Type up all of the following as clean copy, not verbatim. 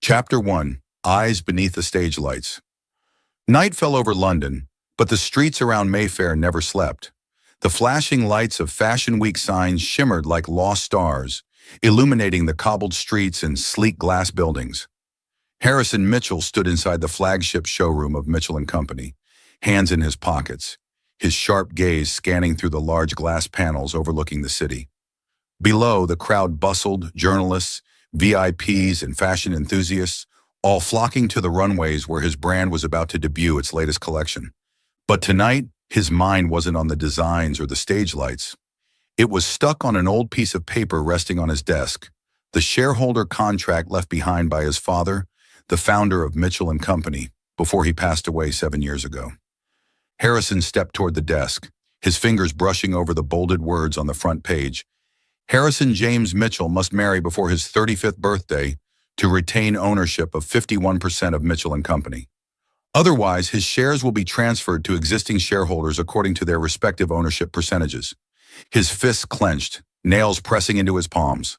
Chapter 1: Eyes Beneath the Stage Lights. Night fell over London, but the streets around Mayfair never slept. The flashing lights of Fashion Week signs shimmered like lost stars, illuminating the cobbled streets and sleek glass buildings. Harrison Mitchell stood inside the flagship showroom of Mitchell & Company, hands in his pockets, his sharp gaze scanning through the large glass panels overlooking the city. Below, the crowd bustled, journalists, VIPs, and fashion enthusiasts, all flocking to the runways where his brand was about to debut its latest collection. But tonight, his mind wasn't on the designs or the stage lights. It was stuck on an old piece of paper resting on his desk, the shareholder contract left behind by his father, the founder of Mitchell & Company, before he passed away 7 years ago. Harrison stepped toward the desk, his fingers brushing over the bolded words on the front page. Harrison James Mitchell must marry before his 35th birthday to retain ownership of 51% of Mitchell & Company. Otherwise, his shares will be transferred to existing shareholders according to their respective ownership percentages. His fists clenched, nails pressing into his palms.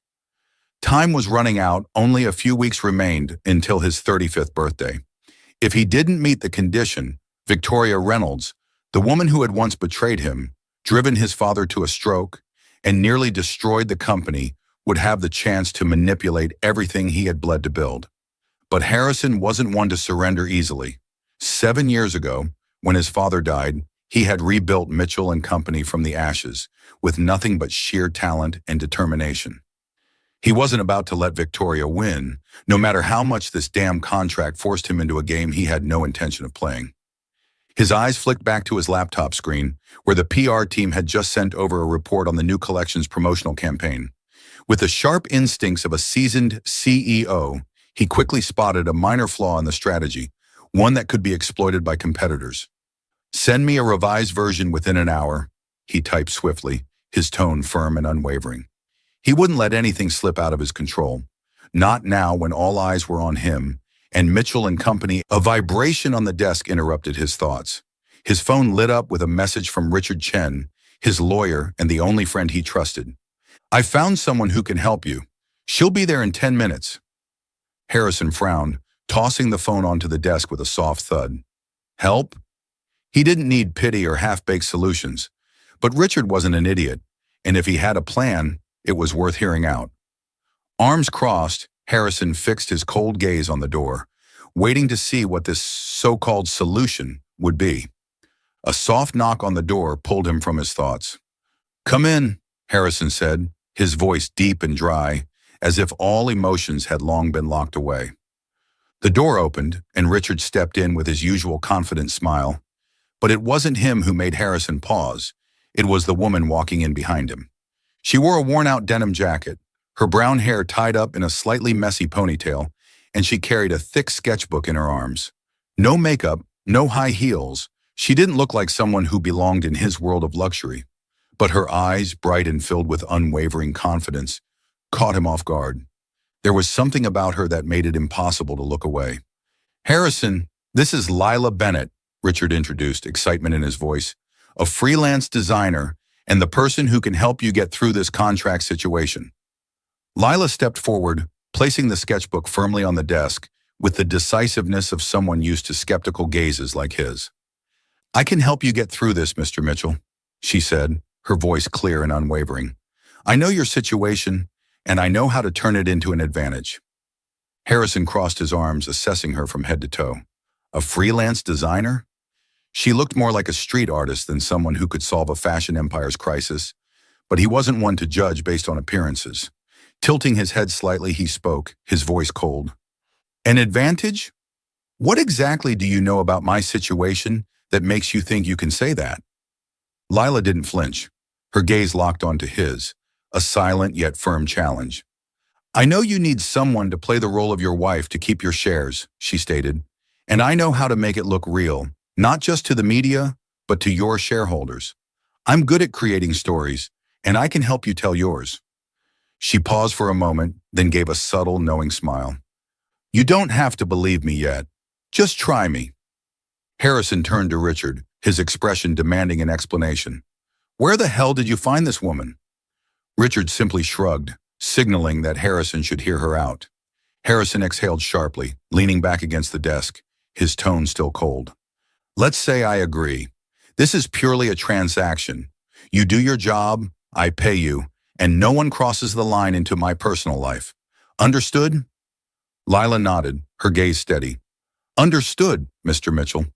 Time was running out, only a few weeks remained until his 35th birthday. If he didn't meet the condition, Victoria Reynolds, the woman who had once betrayed him, driven his father to a stroke, and nearly destroyed the company, would have the chance to manipulate everything he had bled to build. But Harrison wasn't one to surrender easily. 7 years ago, when his father died, he had rebuilt Mitchell & Company from the ashes, with nothing but sheer talent and determination. He wasn't about to let Victoria win, no matter how much this damn contract forced him into a game he had no intention of playing. His eyes flicked back to his laptop screen, where the PR team had just sent over a report on the new collection's promotional campaign. With the sharp instincts of a seasoned CEO, he quickly spotted a minor flaw in the strategy, one that could be exploited by competitors. "Send me a revised version within an hour," he typed swiftly, his tone firm and unwavering. He wouldn't let anything slip out of his control, not now when all eyes were on him and Mitchell & Company. A vibration on the desk interrupted his thoughts. His phone lit up with a message from Richard Chen, his lawyer and the only friend he trusted. "I found someone who can help you. She'll be there in 10 minutes. Harrison frowned, tossing the phone onto the desk with a soft thud. Help? He didn't need pity or half-baked solutions. But Richard wasn't an idiot, and if he had a plan, it was worth hearing out. Arms crossed, Harrison fixed his cold gaze on the door, waiting to see what this so-called solution would be. A soft knock on the door pulled him from his thoughts. "Come in," Harrison said, his voice deep and dry, as if all emotions had long been locked away. The door opened, and Richard stepped in with his usual confident smile. But it wasn't him who made Harrison pause. It was the woman walking in behind him. She wore a worn-out denim jacket, her brown hair tied up in a slightly messy ponytail, and she carried a thick sketchbook in her arms. No makeup, no high heels. She didn't look like someone who belonged in his world of luxury. But her eyes, bright and filled with unwavering confidence, caught him off guard. There was something about her that made it impossible to look away. "Harrison, this is Lila Bennett," Richard introduced, excitement in his voice. "A freelance designer and the person who can help you get through this contract situation." Lila stepped forward, placing the sketchbook firmly on the desk with the decisiveness of someone used to skeptical gazes like his. "I can help you get through this, Mr. Mitchell," she said, her voice clear and unwavering. "I know your situation, and I know how to turn it into an advantage." Harrison crossed his arms, assessing her from head to toe. A freelance designer? She looked more like a street artist than someone who could solve a fashion empire's crisis, but he wasn't one to judge based on appearances. Tilting his head slightly, he spoke, his voice cold. "An advantage? What exactly do you know about my situation that makes you think you can say that?" Lila didn't flinch. Her gaze locked onto his, a silent yet firm challenge. "I know you need someone to play the role of your wife to keep your shares," she stated, "and I know how to make it look real, not just to the media, but to your shareholders. I'm good at creating stories, and I can help you tell yours." She paused for a moment, then gave a subtle, knowing smile. "You don't have to believe me yet. Just try me." Harrison turned to Richard, his expression demanding an explanation. "Where the hell did you find this woman?" Richard simply shrugged, signaling that Harrison should hear her out. Harrison exhaled sharply, leaning back against the desk, his tone still cold. Let's say I agree. This is purely a transaction. You do your job, I pay you, and no one crosses the line into my personal life. Understood? Lila nodded, her gaze steady. Understood, Mr. Mitchell.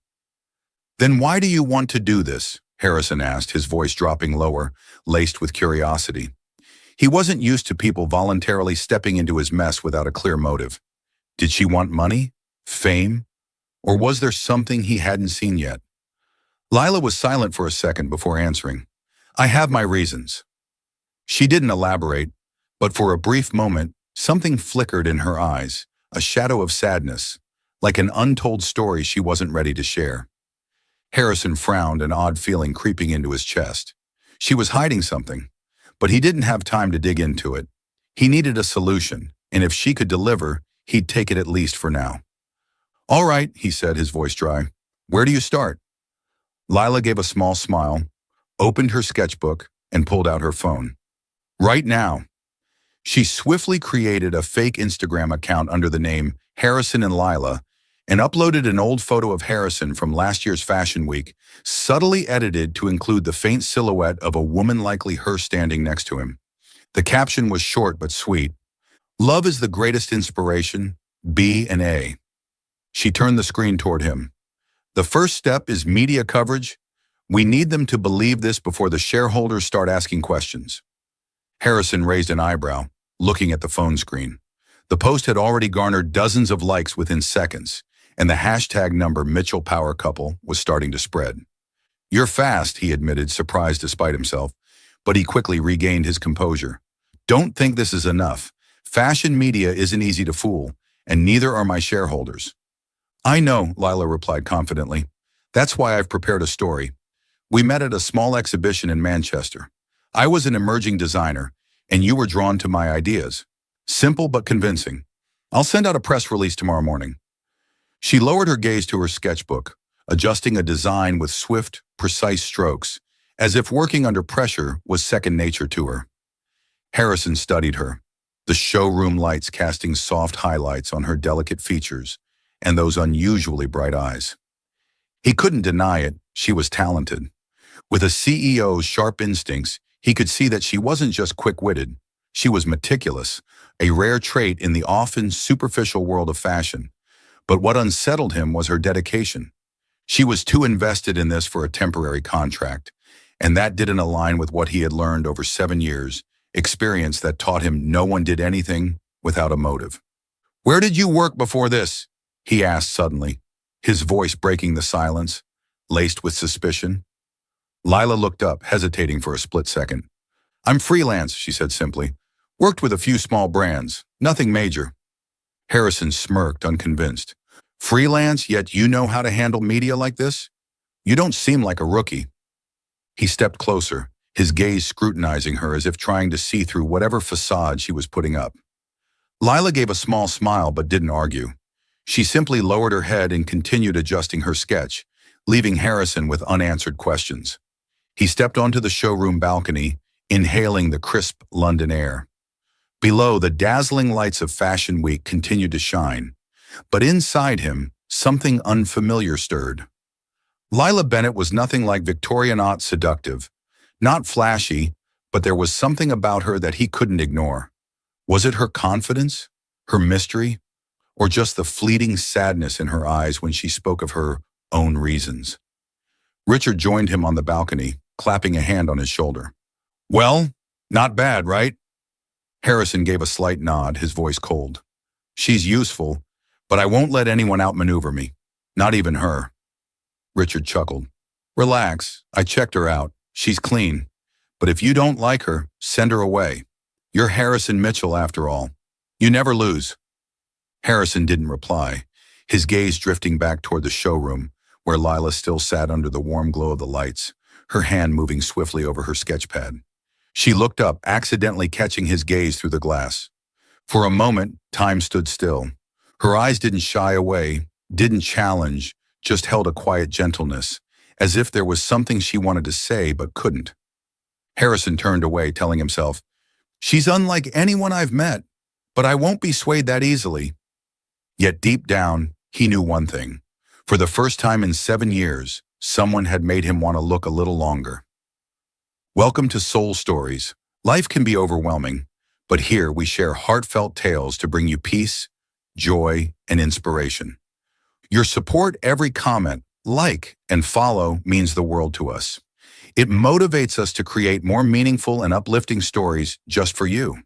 Then why do you want to do this? Harrison asked, his voice dropping lower, laced with curiosity. He wasn't used to people voluntarily stepping into his mess without a clear motive. Did she want money? Fame? Or was there something he hadn't seen yet? Lila was silent for a second before answering. I have my reasons. She didn't elaborate, but for a brief moment, something flickered in her eyes, a shadow of sadness, like an untold story she wasn't ready to share. Harrison frowned, an odd feeling creeping into his chest. She was hiding something, but he didn't have time to dig into it. He needed a solution, and if she could deliver, he'd take it at least for now. All right, he said, his voice dry. Where do you start? Lila gave a small smile, opened her sketchbook, and pulled out her phone. Right now. She swiftly created a fake Instagram account under the name Harrison and Lila and uploaded an old photo of Harrison from last year's Fashion Week, subtly edited to include the faint silhouette of a woman, likely her, standing next to him. The caption was short but sweet. Love is the greatest inspiration, B and A. She turned the screen toward him. The first step is media coverage. We need them to believe this before the shareholders start asking questions. Harrison raised an eyebrow, looking at the phone screen. The post had already garnered dozens of likes within seconds, and the hashtag number Mitchell Power Couple was starting to spread. You're fast, he admitted, surprised despite himself, but he quickly regained his composure. Don't think this is enough. Fashion media isn't easy to fool, and neither are my shareholders. I know, Lila replied confidently. That's why I've prepared a story. We met at a small exhibition in Manchester. I was an emerging designer, and you were drawn to my ideas. Simple but convincing. I'll send out a press release tomorrow morning. She lowered her gaze to her sketchbook, adjusting a design with swift, precise strokes, as if working under pressure was second nature to her. Harrison studied her, the showroom lights casting soft highlights on her delicate features and those unusually bright eyes. He couldn't deny it, she was talented. With a CEO's sharp instincts, he could see that she wasn't just quick-witted, she was meticulous, a rare trait in the often superficial world of fashion. But what unsettled him was her dedication. She was too invested in this for a temporary contract, and that didn't align with what he had learned over 7 years, experience that taught him no one did anything without a motive. Where did you work before this? He asked suddenly, his voice breaking the silence, laced with suspicion. Lila looked up, hesitating for a split second. I'm freelance, she said simply. Worked with a few small brands, nothing major. Harrison smirked, unconvinced. Freelance, yet you know how to handle media like this? You don't seem like a rookie. He stepped closer, his gaze scrutinizing her as if trying to see through whatever facade she was putting up. Lila gave a small smile but didn't argue. She simply lowered her head and continued adjusting her sketch, leaving Harrison with unanswered questions. He stepped onto the showroom balcony, inhaling the crisp London air. Below, the dazzling lights of Fashion Week continued to shine, but inside him, something unfamiliar stirred. Lila Bennett was nothing like Victorian-aught seductive, not flashy, but there was something about her that he couldn't ignore. Was it her confidence, her mystery, or just the fleeting sadness in her eyes when she spoke of her own reasons? Richard joined him on the balcony, clapping a hand on his shoulder. Well, not bad, right? Harrison gave a slight nod, his voice cold. She's useful, but I won't let anyone outmaneuver me, not even her. Richard chuckled. Relax, I checked her out. She's clean. But if you don't like her, send her away. You're Harrison Mitchell after all. You never lose. Harrison didn't reply, his gaze drifting back toward the showroom, where Lila still sat under the warm glow of the lights, her hand moving swiftly over her sketchpad. She looked up, accidentally catching his gaze through the glass. For a moment, time stood still. Her eyes didn't shy away, didn't challenge, just held a quiet gentleness, as if there was something she wanted to say but couldn't. Harrison turned away, telling himself, She's unlike anyone I've met, but I won't be swayed that easily. Yet deep down, he knew one thing. For the first time in 7 years, someone had made him want to look a little longer. Welcome to Soul Stories. Life can be overwhelming, but here we share heartfelt tales to bring you peace, joy, and inspiration. Your support, every comment, like, and follow means the world to us. It motivates us to create more meaningful and uplifting stories just for you.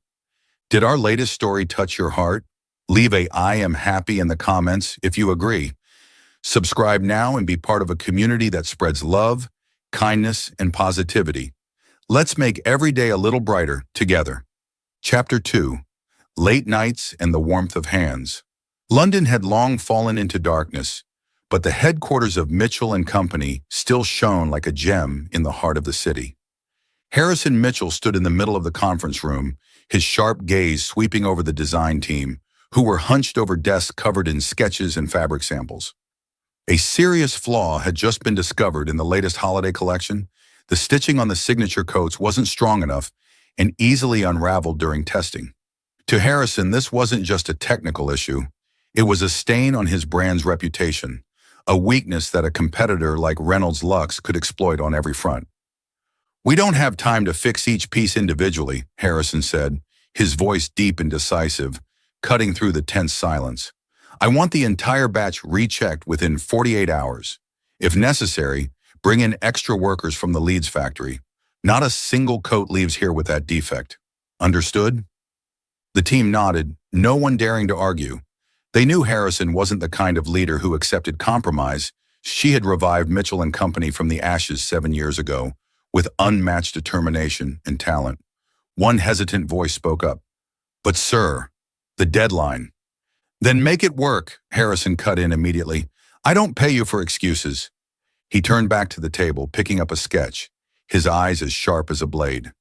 Did our latest story touch your heart? Leave a "I am happy" in the comments if you agree. Subscribe now and be part of a community that spreads love, kindness, and positivity. Let's make every day a little brighter together. Chapter 2. Late Nights and the Warmth of Hands. London had long fallen into darkness, but the headquarters of Mitchell and Company still shone like a gem in the heart of the city. Harrison Mitchell stood in the middle of the conference room, his sharp gaze sweeping over the design team, who were hunched over desks covered in sketches and fabric samples. A serious flaw had just been discovered in the latest holiday collection. The stitching on the signature coats wasn't strong enough and easily unraveled during testing. To Harrison, this wasn't just a technical issue. It was a stain on his brand's reputation, a weakness that a competitor like Reynolds Lux could exploit on every front. "We don't have time to fix each piece individually," Harrison said, his voice deep and decisive, cutting through the tense silence. "I want the entire batch rechecked within 48 hours. If necessary, bring in extra workers from the Leeds factory. Not a single coat leaves here with that defect. Understood?" The team nodded, no one daring to argue. They knew Harrison wasn't the kind of leader who accepted compromise. She had revived Mitchell and Company from the ashes 7 years ago, with unmatched determination and talent. One hesitant voice spoke up. "But sir, the deadline." "Then make it work," Harrison cut in immediately. "I don't pay you for excuses." He turned back to the table, picking up a sketch, his eyes as sharp as a blade.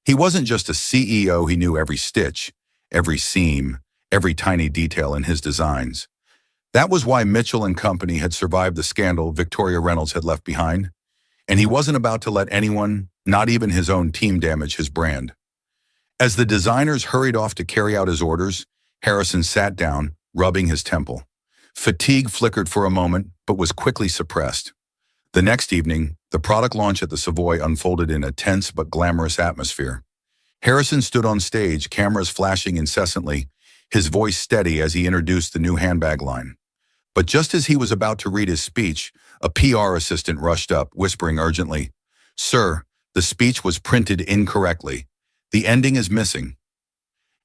He wasn't just a CEO, he knew every stitch, every seam, every tiny detail in his designs. That was why Mitchell and Company had survived the scandal Victoria Reynolds had left behind, and he wasn't about to let anyone, not even his own team, damage his brand. As the designers hurried off to carry out his orders, Harrison sat down, rubbing his temple. Fatigue flickered for a moment, but was quickly suppressed. The next evening, the product launch at the Savoy unfolded in a tense but glamorous atmosphere. Harrison stood on stage, cameras flashing incessantly, his voice steady as he introduced the new handbag line. But just as he was about to read his speech, a PR assistant rushed up, whispering urgently, "Sir, the speech was printed incorrectly. The ending is missing."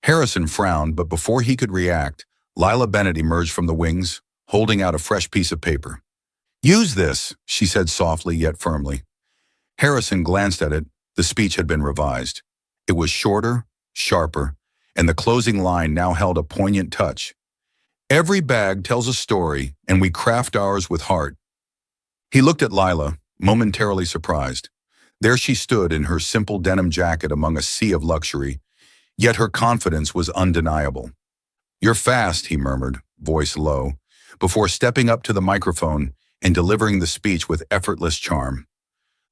Harrison frowned, but before he could react, Lila Bennett emerged from the wings, holding out a fresh piece of paper. "Use this," she said softly yet firmly. Harrison glanced at it. The speech had been revised. It was shorter, sharper, and the closing line now held a poignant touch. "Every bag tells a story, and we craft ours with heart." He looked at Lila, momentarily surprised. There she stood in her simple denim jacket among a sea of luxury, yet her confidence was undeniable. "You're fast," he murmured, voice low, before stepping up to the microphone and delivering the speech with effortless charm.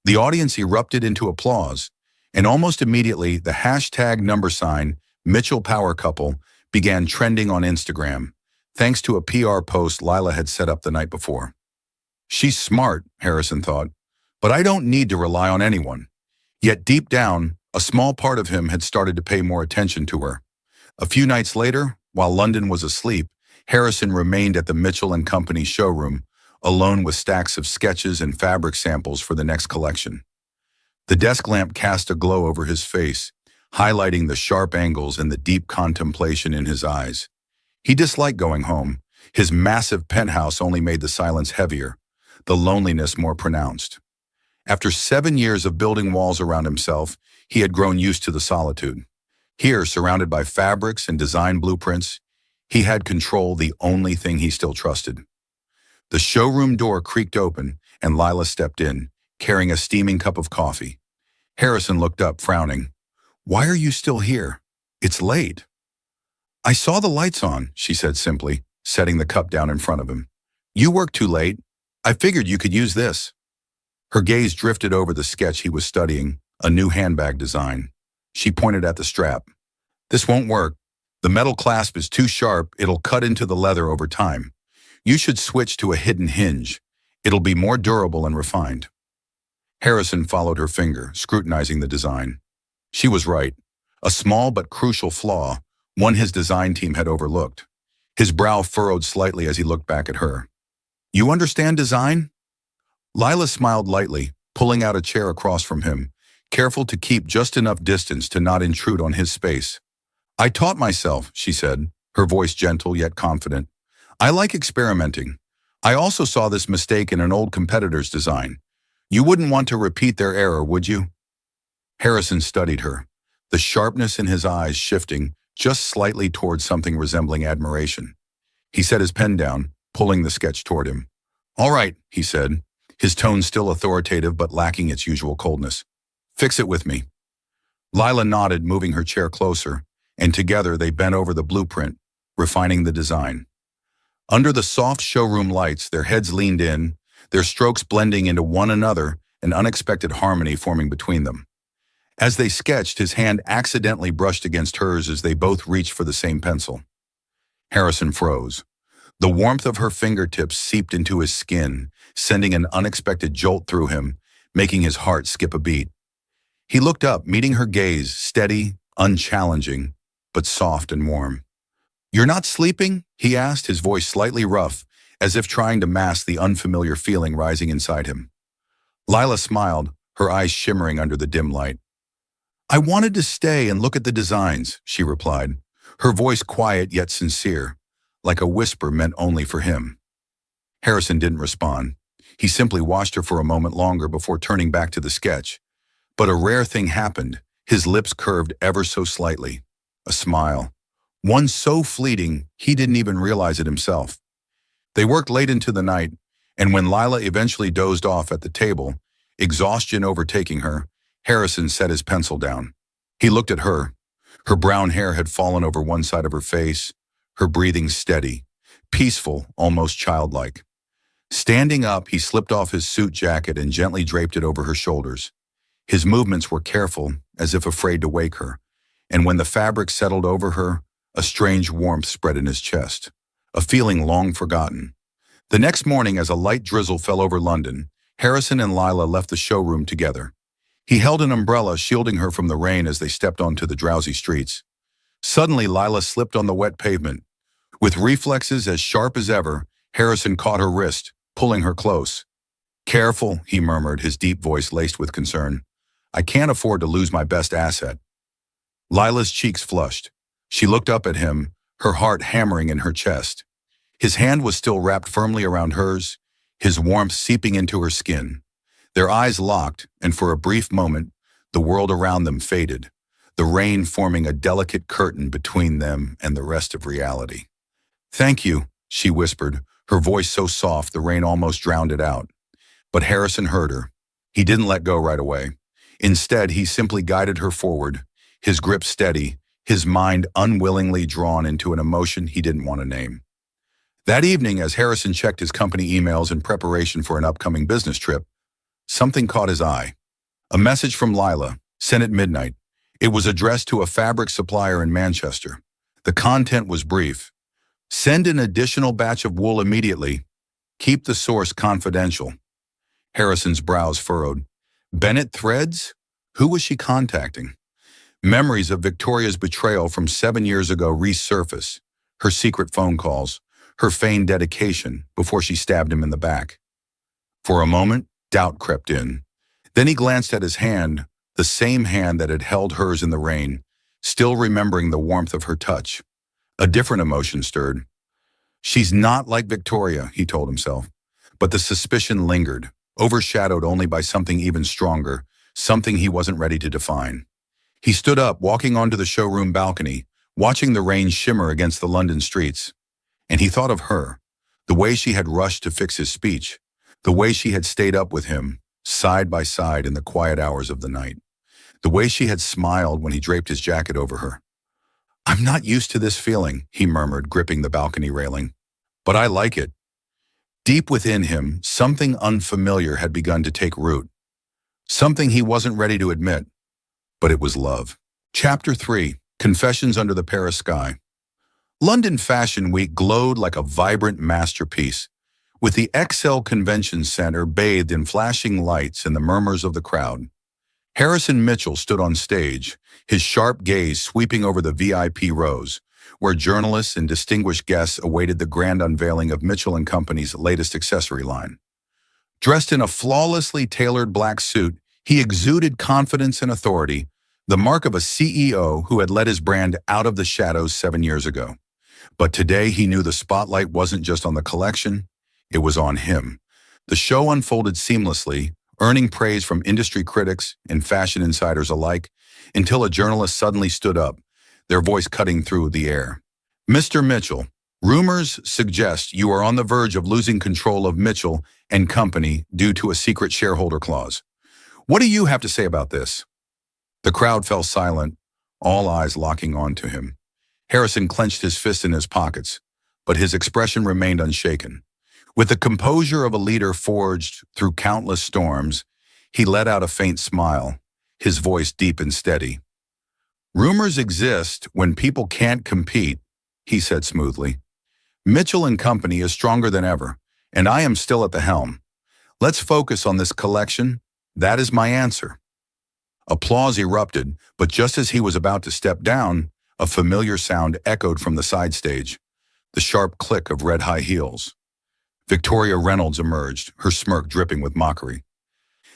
The audience erupted into applause, and almost immediately the hashtag number sign, Mitchell Power Couple, began trending on Instagram, thanks to a PR post Lila had set up the night before. "She's smart," Harrison thought, "but I don't need to rely on anyone." Yet deep down, a small part of him had started to pay more attention to her. A few nights later, while London was asleep, Harrison remained at the Mitchell and Company showroom, alone with stacks of sketches and fabric samples for the next collection. The desk lamp cast a glow over his face, highlighting the sharp angles and the deep contemplation in his eyes. He disliked going home. His massive penthouse only made the silence heavier, the loneliness more pronounced. After 7 years of building walls around himself, he had grown used to the solitude. Here, surrounded by fabrics and design blueprints, he had control, the only thing he still trusted. The showroom door creaked open, and Lila stepped in, carrying a steaming cup of coffee. Harrison looked up, frowning. "Why are you still here? It's late." "I saw the lights on," she said simply, setting the cup down in front of him. "You work too late. I figured you could use this." Her gaze drifted over the sketch he was studying, a new handbag design. She pointed at the strap. "This won't work. The metal clasp is too sharp, it'll cut into the leather over time. You should switch to a hidden hinge. It'll be more durable and refined. Harrison followed her finger, scrutinizing the design. She was right. A small but crucial flaw, one his design team had overlooked. His brow furrowed slightly as he looked back at her. You understand design? Lila smiled lightly, pulling out a chair across from him, careful to keep just enough distance to not intrude on his space. I taught myself, she said, her voice gentle yet confident. I like experimenting. I also saw this mistake in an old competitor's design. You wouldn't want to repeat their error, would you? Harrison studied her, the sharpness in his eyes shifting just slightly towards something resembling admiration. He set his pen down, pulling the sketch toward him. All right, he said, his tone still authoritative but lacking its usual coldness. Fix it with me. Lila nodded, moving her chair closer, and together they bent over the blueprint, refining the design. Under the soft showroom lights, their heads leaned in, their strokes blending into one another, an unexpected harmony forming between them. As they sketched, his hand accidentally brushed against hers as they both reached for the same pencil. Harrison froze. The warmth of her fingertips seeped into his skin, sending an unexpected jolt through him, making his heart skip a beat. He looked up, meeting her gaze, steady, unchallenging, but soft and warm. You're not sleeping? He asked, his voice slightly rough, as if trying to mask the unfamiliar feeling rising inside him. Lila smiled, her eyes shimmering under the dim light. I wanted to stay and look at the designs, she replied, her voice quiet yet sincere, like a whisper meant only for him. Harrison didn't respond. He simply watched her for a moment longer before turning back to the sketch. But a rare thing happened. His lips curved ever so slightly. A smile. One so fleeting, he didn't even realize it himself. They worked late into the night, and when Lila eventually dozed off at the table, exhaustion overtaking her, Harrison set his pencil down. He looked at her. Her brown hair had fallen over one side of her face, her breathing steady, peaceful, almost childlike. Standing up, he slipped off his suit jacket and gently draped it over her shoulders. His movements were careful, as if afraid to wake her, and when the fabric settled over her, a strange warmth spread in his chest, a feeling long forgotten. The next morning, as a light drizzle fell over London, Harrison and Lila left the showroom together. He held an umbrella, shielding her from the rain as they stepped onto the drowsy streets. Suddenly, Lila slipped on the wet pavement. With reflexes as sharp as ever, Harrison caught her wrist, pulling her close. Careful, he murmured, his deep voice laced with concern. I can't afford to lose my best asset. Lila's cheeks flushed. She looked up at him, her heart hammering in her chest. His hand was still wrapped firmly around hers, his warmth seeping into her skin. Their eyes locked, and for a brief moment, the world around them faded, the rain forming a delicate curtain between them and the rest of reality. Thank you, she whispered, her voice so soft the rain almost drowned it out. But Harrison heard her. He didn't let go right away. Instead, he simply guided her forward, his grip steady, his mind unwillingly drawn into an emotion he didn't want to name. That evening, as Harrison checked his company emails in preparation for an upcoming business trip, something caught his eye. A message from Lila, sent at midnight. It was addressed to a fabric supplier in Manchester. The content was brief. Send an additional batch of wool immediately. Keep the source confidential. Harrison's brows furrowed. Bennett Threads? Who was she contacting? Memories of Victoria's betrayal from 7 years ago resurface. Her secret phone calls, her feigned dedication before she stabbed him in the back. For a moment, doubt crept in. Then he glanced at his hand, the same hand that had held hers in the rain, still remembering the warmth of her touch. A different emotion stirred. She's not like Victoria, he told himself. But the suspicion lingered, overshadowed only by something even stronger, something he wasn't ready to define. He stood up, walking onto the showroom balcony, watching the rain shimmer against the London streets. And he thought of her, the way she had rushed to fix his speech, the way she had stayed up with him, side by side in the quiet hours of the night, the way she had smiled when he draped his jacket over her. I'm not used to this feeling, he murmured, gripping the balcony railing. But I like it. Deep within him, something unfamiliar had begun to take root. Something he wasn't ready to admit. But it was love. Chapter 3, Confessions Under the Paris Sky. London Fashion Week glowed like a vibrant masterpiece, with the XL Convention Center bathed in flashing lights and the murmurs of the crowd. Harrison Mitchell stood on stage, his sharp gaze sweeping over the VIP rows, where journalists and distinguished guests awaited the grand unveiling of Mitchell & Company's latest accessory line. Dressed in a flawlessly tailored black suit, he exuded confidence and authority, the mark of a CEO who had led his brand out of the shadows 7 years ago. But today he knew the spotlight wasn't just on the collection, it was on him. The show unfolded seamlessly, earning praise from industry critics and fashion insiders alike, until a journalist suddenly stood up, their voice cutting through the air. "Mr. Mitchell, rumors suggest you are on the verge of losing control of Mitchell & Company due to a secret shareholder clause. What do you have to say about this?" The crowd fell silent, all eyes locking on to him. Harrison clenched his fists in his pockets, but his expression remained unshaken. With the composure of a leader forged through countless storms, he let out a faint smile, his voice deep and steady. "Rumors exist when people can't compete," he said smoothly. "Mitchell & Company is stronger than ever, and I am still at the helm. Let's focus on this collection. That is my answer." Applause erupted, but just as he was about to step down, a familiar sound echoed from the side stage, the sharp click of red high heels. Victoria Reynolds emerged, her smirk dripping with mockery.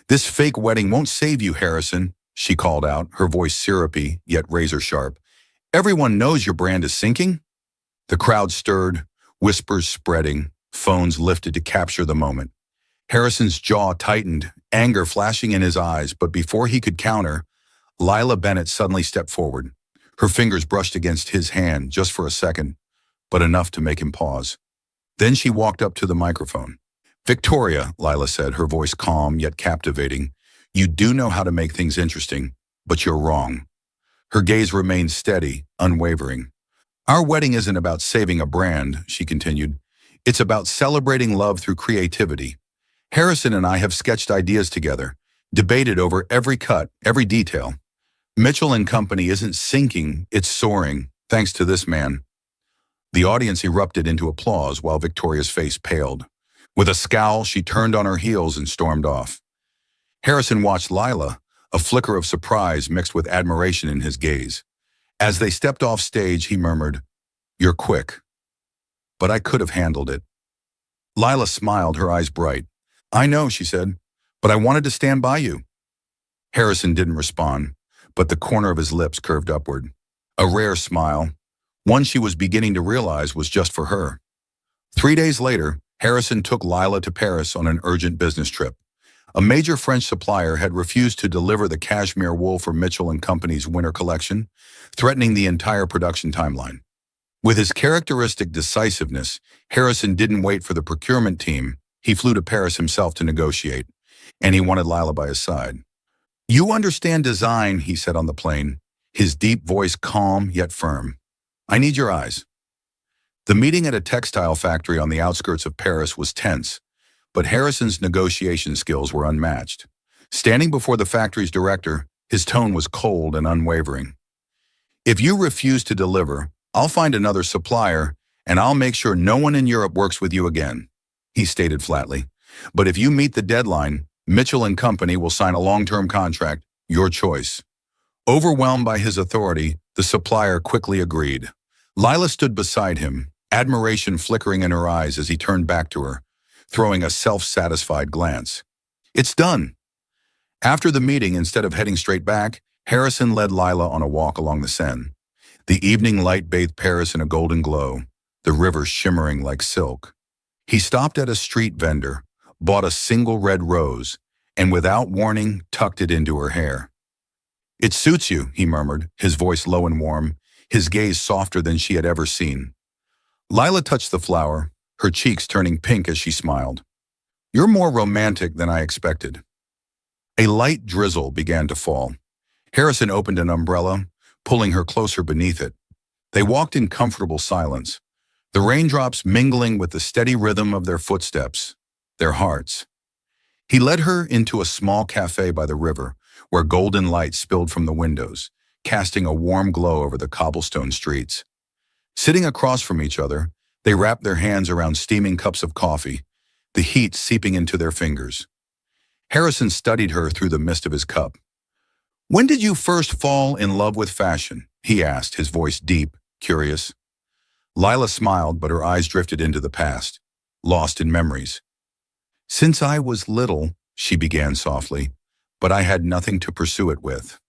"This fake wedding won't save you, Harrison," she called out, her voice syrupy yet razor sharp. "Everyone knows your brand is sinking." The crowd stirred, whispers spreading, phones lifted to capture the moment. Harrison's jaw tightened, anger flashing in his eyes, but before he could counter, Lila Bennett suddenly stepped forward. Her fingers brushed against his hand just for a second, but enough to make him pause. Then she walked up to the microphone. "Victoria," Lila said, her voice calm yet captivating, "you do know how to make things interesting, but you're wrong." Her gaze remained steady, unwavering. "Our wedding isn't about saving a brand," she continued. "It's about celebrating love through creativity. Harrison and I have sketched ideas together, debated over every cut, every detail. Mitchell & Company isn't sinking, it's soaring, thanks to this man." The audience erupted into applause while Victoria's face paled. With a scowl, she turned on her heels and stormed off. Harrison watched Lila, a flicker of surprise mixed with admiration in his gaze. As they stepped off stage, he murmured, "You're quick." "But I could have handled it." Lila smiled, her eyes bright. "I know," she said, "but I wanted to stand by you." Harrison didn't respond, but the corner of his lips curved upward. A rare smile, one she was beginning to realize was just for her. 3 days later, Harrison took Lila to Paris on an urgent business trip. A major French supplier had refused to deliver the cashmere wool for Mitchell & Company's winter collection, threatening the entire production timeline. With his characteristic decisiveness, Harrison didn't wait for the procurement team. He flew to Paris himself to negotiate, and he wanted Lila by his side. "You understand design," he said on the plane, his deep voice calm yet firm. "I need your eyes." The meeting at a textile factory on the outskirts of Paris was tense, but Harrison's negotiation skills were unmatched. Standing before the factory's director, his tone was cold and unwavering. "If you refuse to deliver, I'll find another supplier, and I'll make sure no one in Europe works with you again," he stated flatly. "But if you meet the deadline, Mitchell & Company will sign a long-term contract, your choice." Overwhelmed by his authority, the supplier quickly agreed. Lila stood beside him, admiration flickering in her eyes as he turned back to her, throwing a self-satisfied glance. "It's done." After the meeting, instead of heading straight back, Harrison led Lila on a walk along the Seine. The evening light bathed Paris in a golden glow, the river shimmering like silk. He stopped at a street vendor, bought a single red rose, and without warning tucked it into her hair. "It suits you," he murmured, his voice low and warm, his gaze softer than she had ever seen. Lila touched the flower, her cheeks turning pink as she smiled. "You're more romantic than I expected." A light drizzle began to fall. Harrison opened an umbrella, pulling her closer beneath it. They walked in comfortable silence, the raindrops mingling with the steady rhythm of their footsteps, their hearts. He led her into a small cafe by the river, where golden light spilled from the windows, casting a warm glow over the cobblestone streets. Sitting across from each other, they wrapped their hands around steaming cups of coffee, the heat seeping into their fingers. Harrison studied her through the mist of his cup. "When did you first fall in love with fashion?" he asked, his voice deep, curious. Lila smiled, but her eyes drifted into the past, lost in memories. "Since I was little," she began softly, "but I had nothing to pursue it with."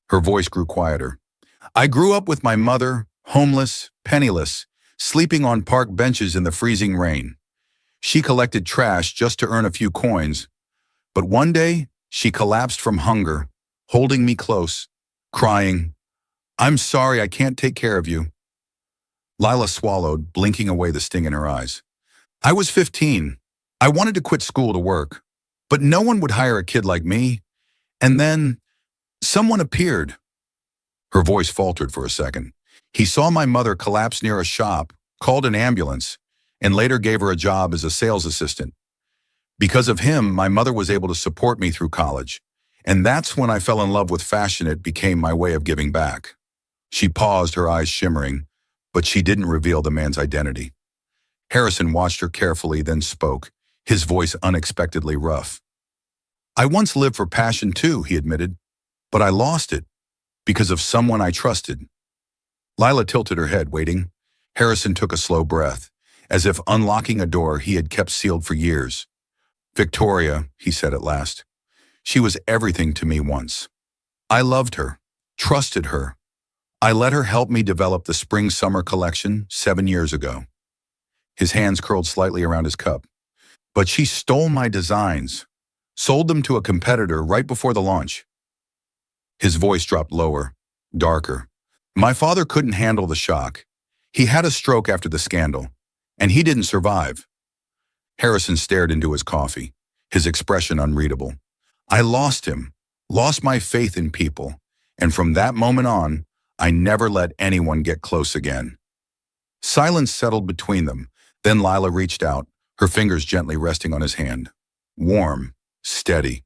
Her voice grew quieter. "I grew up with my mother, homeless, penniless, sleeping on park benches in the freezing rain. She collected trash just to earn a few coins, but one day she collapsed from hunger, holding me close, crying, 'I'm sorry, I can't take care of you.'" Lila swallowed, blinking away the sting in her eyes. "I was 15. I wanted to quit school to work, but no one would hire a kid like me. And then someone appeared." Her voice faltered for a second. "He saw my mother collapse near a shop, called an ambulance, and later gave her a job as a sales assistant. Because of him, my mother was able to support me through college. And that's when I fell in love with fashion. It became my way of giving back." She paused, her eyes shimmering, but she didn't reveal the man's identity. Harrison watched her carefully, then spoke, his voice unexpectedly rough. "I once lived for passion too," he admitted, "but I lost it because of someone I trusted." Lila tilted her head, waiting. Harrison took a slow breath, as if unlocking a door he had kept sealed for years. "Victoria," he said at last. "She was everything to me once. I loved her, trusted her. I let her help me develop the spring-summer collection 7 years ago." His hands curled slightly around his cup. "But she stole my designs, sold them to a competitor right before the launch." His voice dropped lower, darker. "My father couldn't handle the shock. He had a stroke after the scandal, and he didn't survive." Harrison stared into his coffee, his expression unreadable. "I lost him, lost my faith in people, and from that moment on, I never let anyone get close again." Silence settled between them. Then Lila reached out, her fingers gently resting on his hand. Warm, steady.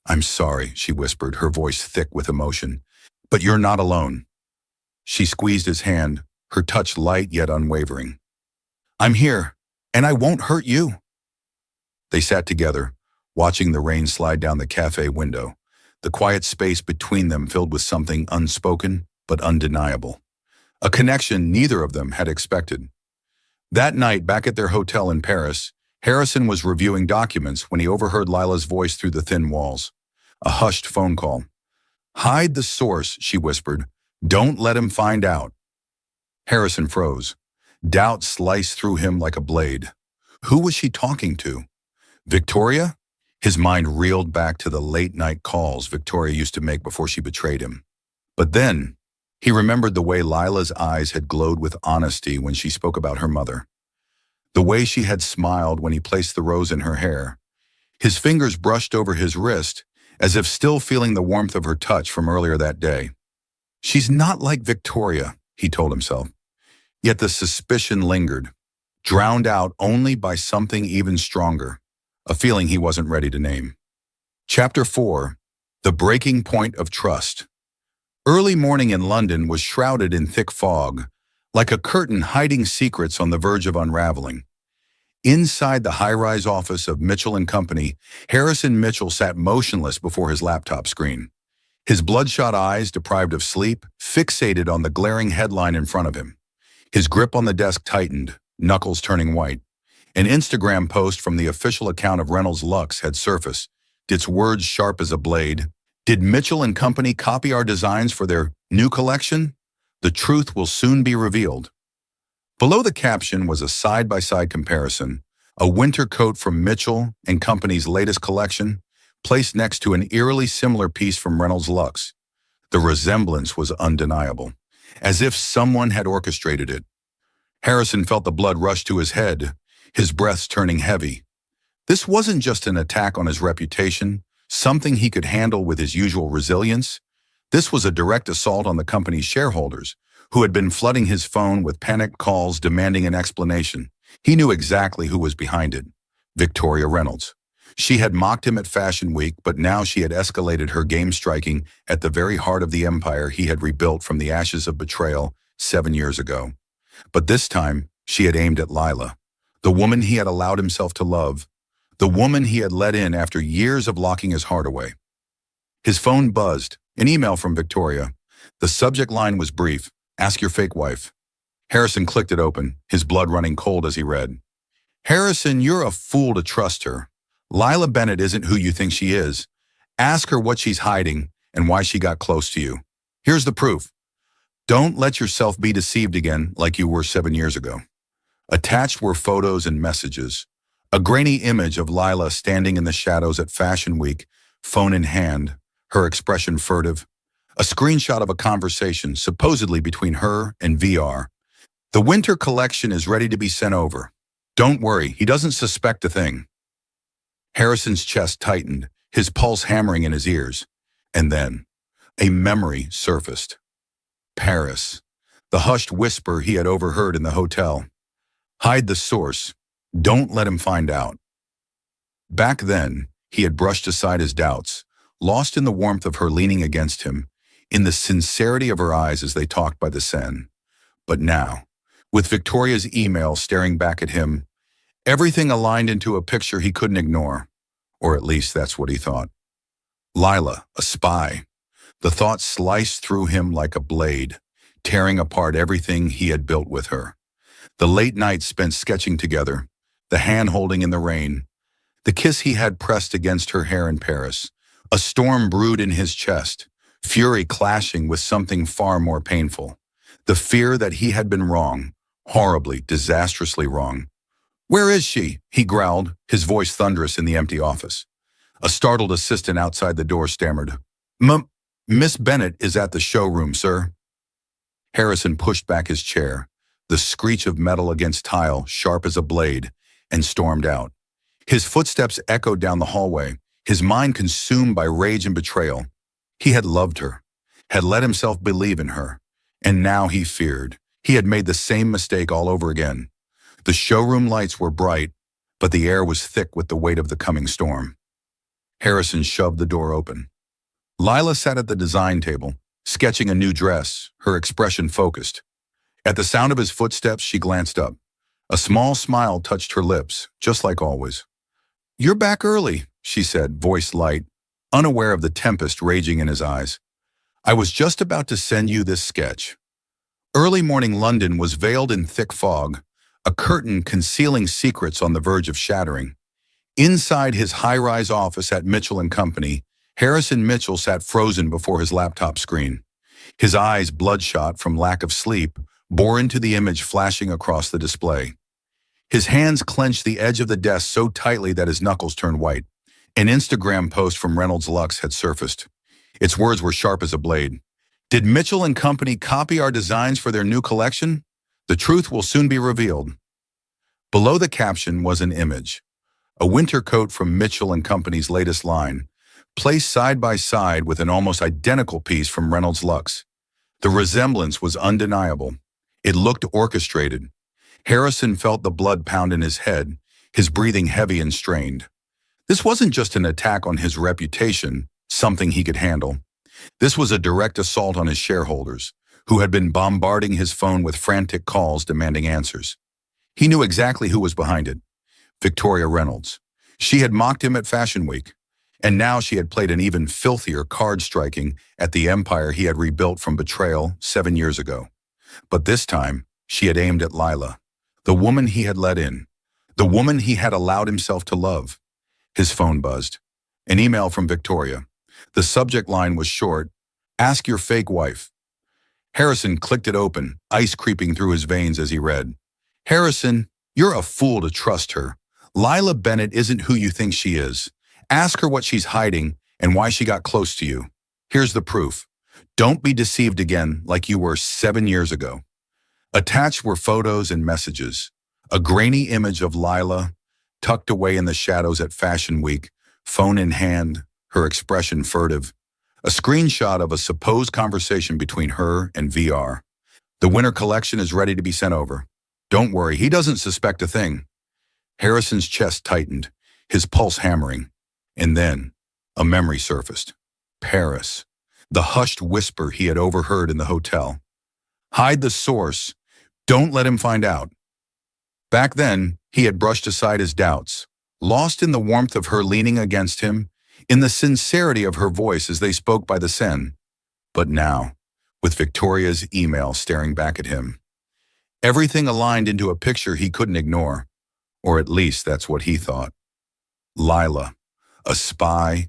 "I'm sorry," she whispered, her voice thick with emotion. "But you're not alone." She squeezed his hand, her touch light yet unwavering. "I'm here, and I won't hurt you." They sat together, watching the rain slide down the cafe window, the quiet space between them filled with something unspoken but undeniable. A connection neither of them had expected. That night, back at their hotel in Paris, Harrison was reviewing documents when he overheard Lila's voice through the thin walls. A hushed phone call. "Hide the source," she whispered. "Don't let him find out." Harrison froze. Doubt sliced through him like a blade. Who was she talking to? Victoria? His mind reeled back to the late-night calls Victoria used to make before she betrayed him. But then, he remembered the way Lila's eyes had glowed with honesty when she spoke about her mother. The way she had smiled when he placed the rose in her hair. His fingers brushed over his wrist, as if still feeling the warmth of her touch from earlier that day. She's not like Victoria, he told himself. Yet the suspicion lingered, drowned out only by something even stronger, a feeling he wasn't ready to name. Chapter 4. The Breaking Point of Trust. Early morning in London was shrouded in thick fog, like a curtain hiding secrets on the verge of unraveling. Inside the high-rise office of Mitchell & Company, Harrison Mitchell sat motionless before his laptop screen. His bloodshot eyes, deprived of sleep, fixated on the glaring headline in front of him. His grip on the desk tightened, knuckles turning white. An Instagram post from the official account of Reynolds Lux had surfaced, its words sharp as a blade. "Did Mitchell & Company copy our designs for their new collection? The truth will soon be revealed." Below the caption was a side-by-side comparison, a winter coat from Mitchell & Company's latest collection, placed next to an eerily similar piece from Reynolds Lux. The resemblance was undeniable, as if someone had orchestrated it. Harrison felt the blood rush to his head, his breath turning heavy. This wasn't just an attack on his reputation, something he could handle with his usual resilience. This was a direct assault on the company's shareholders, who had been flooding his phone with panicked calls demanding an explanation. He knew exactly who was behind it: Victoria Reynolds. She had mocked him at Fashion Week, but now she had escalated her game, striking at the very heart of the empire he had rebuilt from the ashes of betrayal 7 years ago. But this time, she had aimed at Lila, the woman he had allowed himself to love, the woman he had let in after years of locking his heart away. His phone buzzed, an email from Victoria. The subject line was brief, "Ask your fake wife." Harrison clicked it open, his blood running cold as he read. "Harrison, you're a fool to trust her. Lila Bennett isn't who you think she is. Ask her what she's hiding and why she got close to you. Here's the proof. Don't let yourself be deceived again like you were 7 years ago." Attached were photos and messages. A grainy image of Lila standing in the shadows at Fashion Week, phone in hand, her expression furtive. A screenshot of a conversation supposedly between her and VR. "The winter collection is ready to be sent over. Don't worry, he doesn't suspect a thing." Harrison's chest tightened, his pulse hammering in his ears. And then, a memory surfaced. Paris, the hushed whisper he had overheard in the hotel. Hide the source. Don't let him find out. Back then, he had brushed aside his doubts, lost in the warmth of her leaning against him, in the sincerity of her eyes as they talked by the Seine. But now, with Victoria's email staring back at him, everything aligned into a picture he couldn't ignore. Or at least that's what he thought. Lila, a spy. The thought sliced through him like a blade, tearing apart everything he had built with her. The late nights spent sketching together, the hand-holding in the rain, the kiss he had pressed against her hair in Paris. A storm brewed in his chest, fury clashing with something far more painful. The fear that he had been wrong, horribly, disastrously wrong. "Where is she?" he growled, his voice thunderous in the empty office. A startled assistant outside the door stammered, Miss Bennett is at the showroom, sir." Harrison pushed back his chair, the screech of metal against tile sharp as a blade, and stormed out. His footsteps echoed down the hallway, his mind consumed by rage and betrayal. He had loved her, had let himself believe in her, and now he feared. He had made the same mistake all over again. The showroom lights were bright, but the air was thick with the weight of the coming storm. Harrison shoved the door open. Lila sat at the design table, sketching a new dress, her expression focused. At the sound of his footsteps, she glanced up. A small smile touched her lips, just like always. "You're back early," she said, voice light, unaware of the tempest raging in his eyes. "I was just about to send you this sketch." Early morning London was veiled in thick fog, a curtain concealing secrets on the verge of shattering. Inside his high-rise office at Mitchell & Company, Harrison Mitchell sat frozen before his laptop screen. His eyes, bloodshot from lack of sleep, bore into the image flashing across the display. His hands clenched the edge of the desk so tightly that his knuckles turned white. An Instagram post from Reynolds Lux had surfaced. Its words were sharp as a blade. "Did Mitchell & Company copy our designs for their new collection? The truth will soon be revealed." Below the caption was an image. A winter coat from Mitchell & Company's latest line, placed side by side with an almost identical piece from Reynolds Lux. The resemblance was undeniable. It looked orchestrated. Harrison felt the blood pound in his head, his breathing heavy and strained. This wasn't just an attack on his reputation, something he could handle. This was a direct assault on his shareholders, who had been bombarding his phone with frantic calls demanding answers. He knew exactly who was behind it. Victoria Reynolds. She had mocked him at Fashion Week, and now she had played an even filthier card striking at the empire he had rebuilt from betrayal 7 years ago. But this time, she had aimed at Lila, the woman he had let in, the woman he had allowed himself to love. His phone buzzed. An email from Victoria. The subject line was short, "Ask your fake wife." Harrison clicked it open, ice creeping through his veins as he read. "Harrison, you're a fool to trust her. Lila Bennett isn't who you think she is. Ask her what she's hiding and why she got close to you. Here's the proof. Don't be deceived again like you were 7 years ago." Attached were photos and messages. A grainy image of Lila, tucked away in the shadows at Fashion Week, phone in hand, her expression furtive. A screenshot of a supposed conversation between her and VR. "The winter collection is ready to be sent over. Don't worry, he doesn't suspect a thing." Harrison's chest tightened, his pulse hammering. And then, a memory surfaced. Paris. The hushed whisper he had overheard in the hotel. "Hide the source. Don't let him find out. Back then, he had brushed aside his doubts, lost in the warmth of her leaning against him, in the sincerity of her voice as they spoke by the Seine. But now, with Victoria's email staring back at him, everything aligned into a picture he couldn't ignore, or at least that's what he thought. Lila, a spy,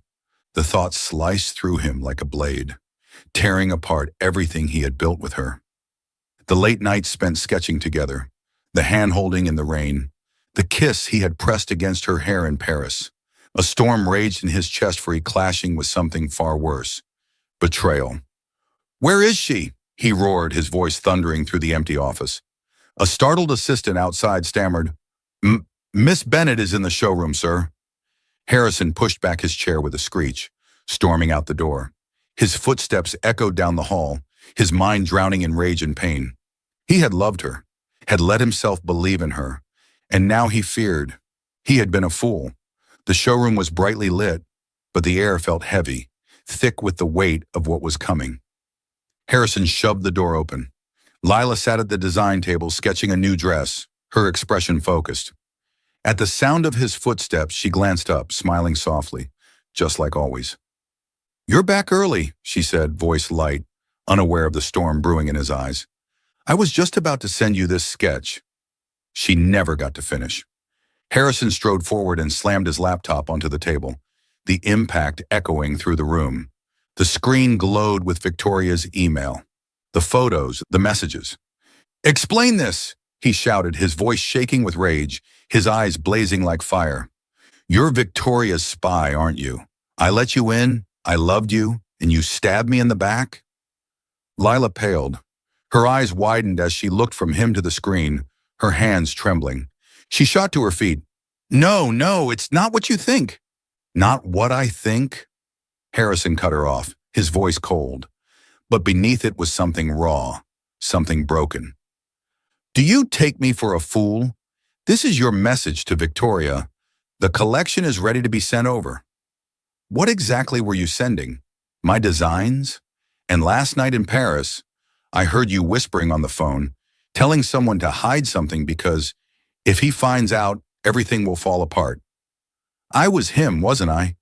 the thought sliced through him like a blade, tearing apart everything he had built with her. The late nights spent sketching together, the hand-holding in the rain, the kiss he had pressed against her hair in Paris. A storm raged in his chest for he clashing with something far worse. Betrayal. "Where is she?" he roared, his voice thundering through the empty office. A startled assistant outside stammered, "Miss Bennett is in the showroom, sir." Harrison pushed back his chair with a screech, storming out the door. His footsteps echoed down the hall, his mind drowning in rage and pain. He had loved her, had let himself believe in her, and now he feared. He had been a fool. The showroom was brightly lit, but the air felt heavy, thick with the weight of what was coming. Harrison shoved the door open. Lila sat at the design table sketching a new dress, her expression focused. At the sound of his footsteps, she glanced up, smiling softly, just like always. "You're back early," she said, voice light, unaware of the storm brewing in his eyes. "I was just about to send you this sketch." She never got to finish. Harrison strode forward and slammed his laptop onto the table, the impact echoing through the room. The screen glowed with Victoria's email, the photos, the messages. "Explain this," he shouted, his voice shaking with rage, his eyes blazing like fire. "You're Victoria's spy, aren't you? I let you in, I loved you, and you stabbed me in the back?" Lila paled. Her eyes widened as she looked from him to the screen, her hands trembling. She shot to her feet. No, it's not what you think." "Not what I think?" Harrison cut her off, his voice cold. But beneath it was something raw, something broken. "Do you take me for a fool? This is your message to Victoria. The collection is ready to be sent over." "What exactly were you sending? My designs? And last night in Paris, I heard you whispering on the phone, telling someone to hide something because if he finds out, everything will fall apart. I was him, wasn't I?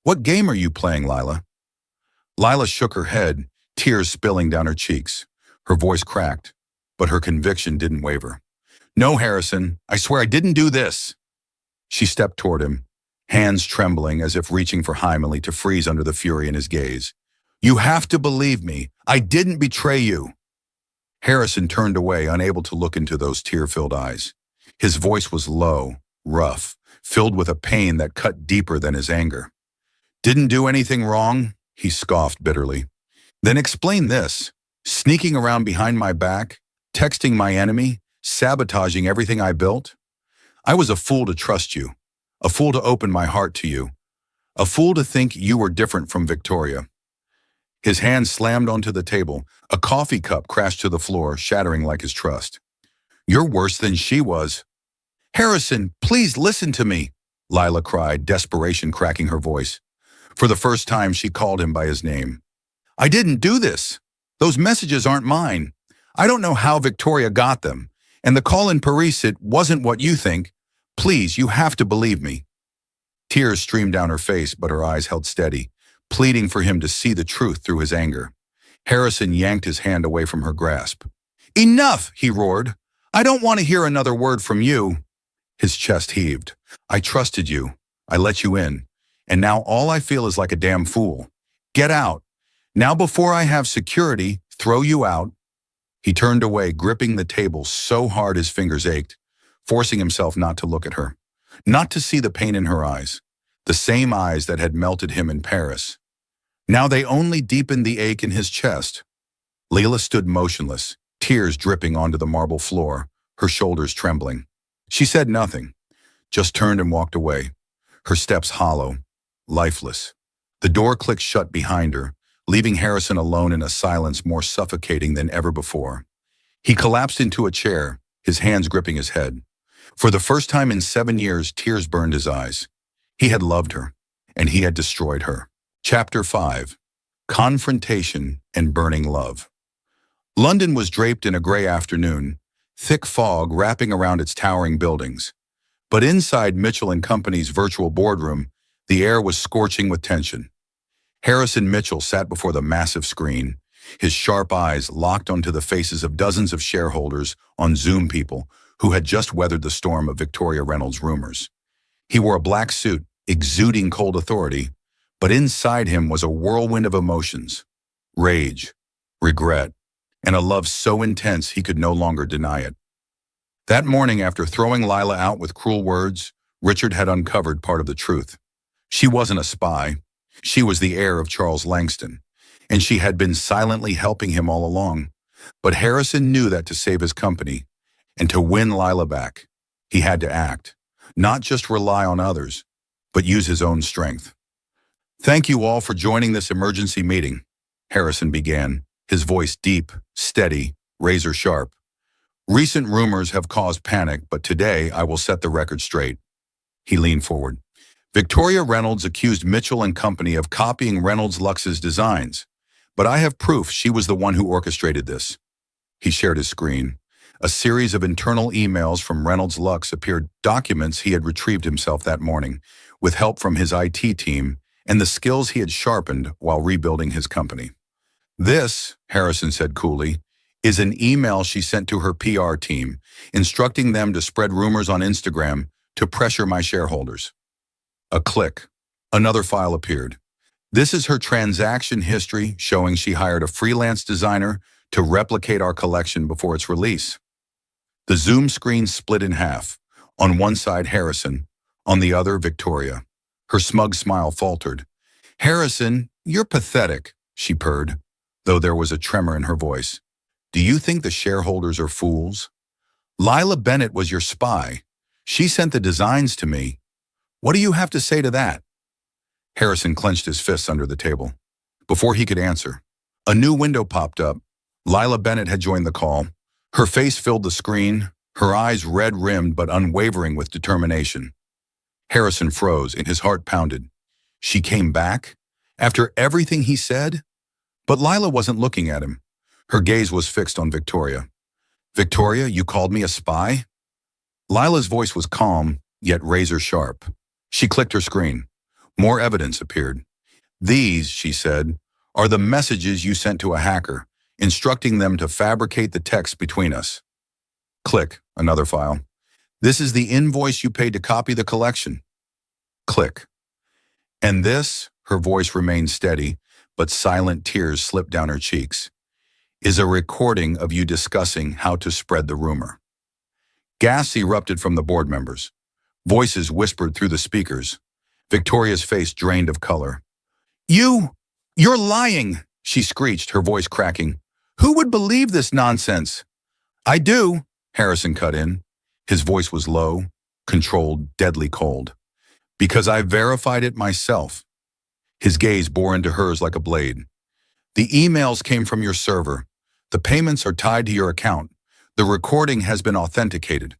What game are you playing, Lila?" Lila shook her head, tears spilling down her cheeks. Her voice cracked, but her conviction didn't waver. "No, Harrison, I swear I didn't do this." She stepped toward him, hands trembling as if reaching for Heimlich to freeze under the fury in his gaze. "You have to believe me. I didn't betray you." Harrison turned away, unable to look into those tear-filled eyes. His voice was low, rough, filled with a pain that cut deeper than his anger. "Didn't do anything wrong?" he scoffed bitterly. "Then explain this. Sneaking around behind my back, texting my enemy, sabotaging everything I built? I was a fool to trust you, a fool to open my heart to you, a fool to think you were different from Victoria." His hand slammed onto the table. A coffee cup crashed to the floor, shattering like his trust. "You're worse than she was." "Harrison, please listen to me," Lila cried, desperation cracking her voice. For the first time, she called him by his name. "I didn't do this. Those messages aren't mine. I don't know how Victoria got them. And the call in Paris, it wasn't what you think. Please, you have to believe me." Tears streamed down her face, but her eyes held steady, pleading for him to see the truth through his anger. Harrison yanked his hand away from her grasp. "Enough," he roared. "I don't want to hear another word from you." His chest heaved. "I trusted you. I let you in. And now all I feel is like a damn fool. Get out. Now before I have security, throw you out." He turned away, gripping the table so hard his fingers ached, forcing himself not to look at her, not to see the pain in her eyes, the same eyes that had melted him in Paris. Now they only deepened the ache in his chest. Lila stood motionless, tears dripping onto the marble floor, her shoulders trembling. She said nothing, just turned and walked away, her steps hollow, lifeless. The door clicked shut behind her, leaving Harrison alone in a silence more suffocating than ever before. He collapsed into a chair, his hands gripping his head. For the first time in 7 years, tears burned his eyes. He had loved her, and he had destroyed her. Chapter 5. Confrontation and Burning Love. London was draped in a gray afternoon, thick fog wrapping around its towering buildings. But inside Mitchell and Company's virtual boardroom, the air was scorching with tension. Harrison Mitchell sat before the massive screen, his sharp eyes locked onto the faces of dozens of shareholders on Zoom people who had just weathered the storm of Victoria Reynolds' rumors. He wore a black suit, exuding cold authority, but inside him was a whirlwind of emotions: rage, regret, and a love so intense he could no longer deny it. That morning, after throwing Lila out with cruel words, Richard had uncovered part of the truth. She wasn't a spy. She was the heir of Charles Langston, and she had been silently helping him all along. But Harrison knew that to save his company and to win Lila back, he had to act, not just rely on others, but use his own strength. "Thank you all for joining this emergency meeting," Harrison began, his voice deep, steady, razor sharp. "Recent rumors have caused panic, but today I will set the record straight." He leaned forward. "Victoria Reynolds accused Mitchell and Company of copying Reynolds Lux's designs, but I have proof she was the one who orchestrated this." He shared his screen. A series of internal emails from Reynolds Lux appeared, documents he had retrieved himself that morning, with help from his IT team and the skills he had sharpened while rebuilding his company. "This," Harrison said coolly, "is an email she sent to her PR team, instructing them to spread rumors on Instagram to pressure my shareholders." A click. Another file appeared. "This is her transaction history showing she hired a freelance designer to replicate our collection before its release." The Zoom screen split in half. On one side, Harrison. On the other, Victoria. Her smug smile faltered. "Harrison, you're pathetic," she purred, though there was a tremor in her voice. "Do you think the shareholders are fools? Lila Bennett was your spy. She sent the designs to me. What do you have to say to that?" Harrison clenched his fists under the table. Before he could answer, a new window popped up. Lila Bennett had joined the call. Her face filled the screen, her eyes red-rimmed but unwavering with determination. Harrison froze and his heart pounded. She came back? After everything he said? But Lila wasn't looking at him. Her gaze was fixed on Victoria. "Victoria, you called me a spy?" Lila's voice was calm, yet razor-sharp. She clicked her screen. More evidence appeared. "These," she said, "are the messages you sent to a hacker, instructing them to fabricate the text between us." Click, another file. "This is the invoice you paid to copy the collection." Click. "And this," her voice remained steady, but silent tears slipped down her cheeks, "is a recording of you discussing how to spread the rumor." Gasps erupted from the board members. Voices whispered through the speakers. Victoria's face drained of color. You're lying," she screeched, her voice cracking. "Who would believe this nonsense?" "I do," Harrison cut in. His voice was low, controlled, deadly cold. "Because I verified it myself." His gaze bore into hers like a blade. "The emails came from your server. The payments are tied to your account. The recording has been authenticated."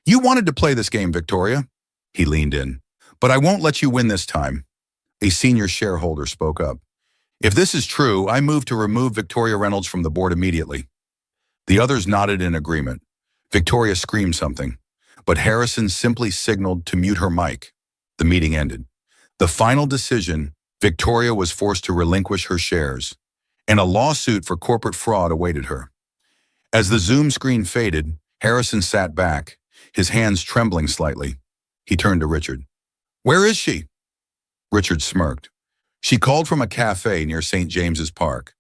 "You wanted to play this game, Victoria." He leaned in. "But I won't let you win this time." A senior shareholder spoke up. "If this is true, I move to remove Victoria Reynolds from the board immediately." The others nodded in agreement. Victoria screamed something, but Harrison simply signaled to mute her mic. The meeting ended. The final decision: Victoria was forced to relinquish her shares, and a lawsuit for corporate fraud awaited her. As the Zoom screen faded, Harrison sat back, his hands trembling slightly. He turned to Richard. "Where is she?" Richard smirked. "She called from a cafe near St. James's Park.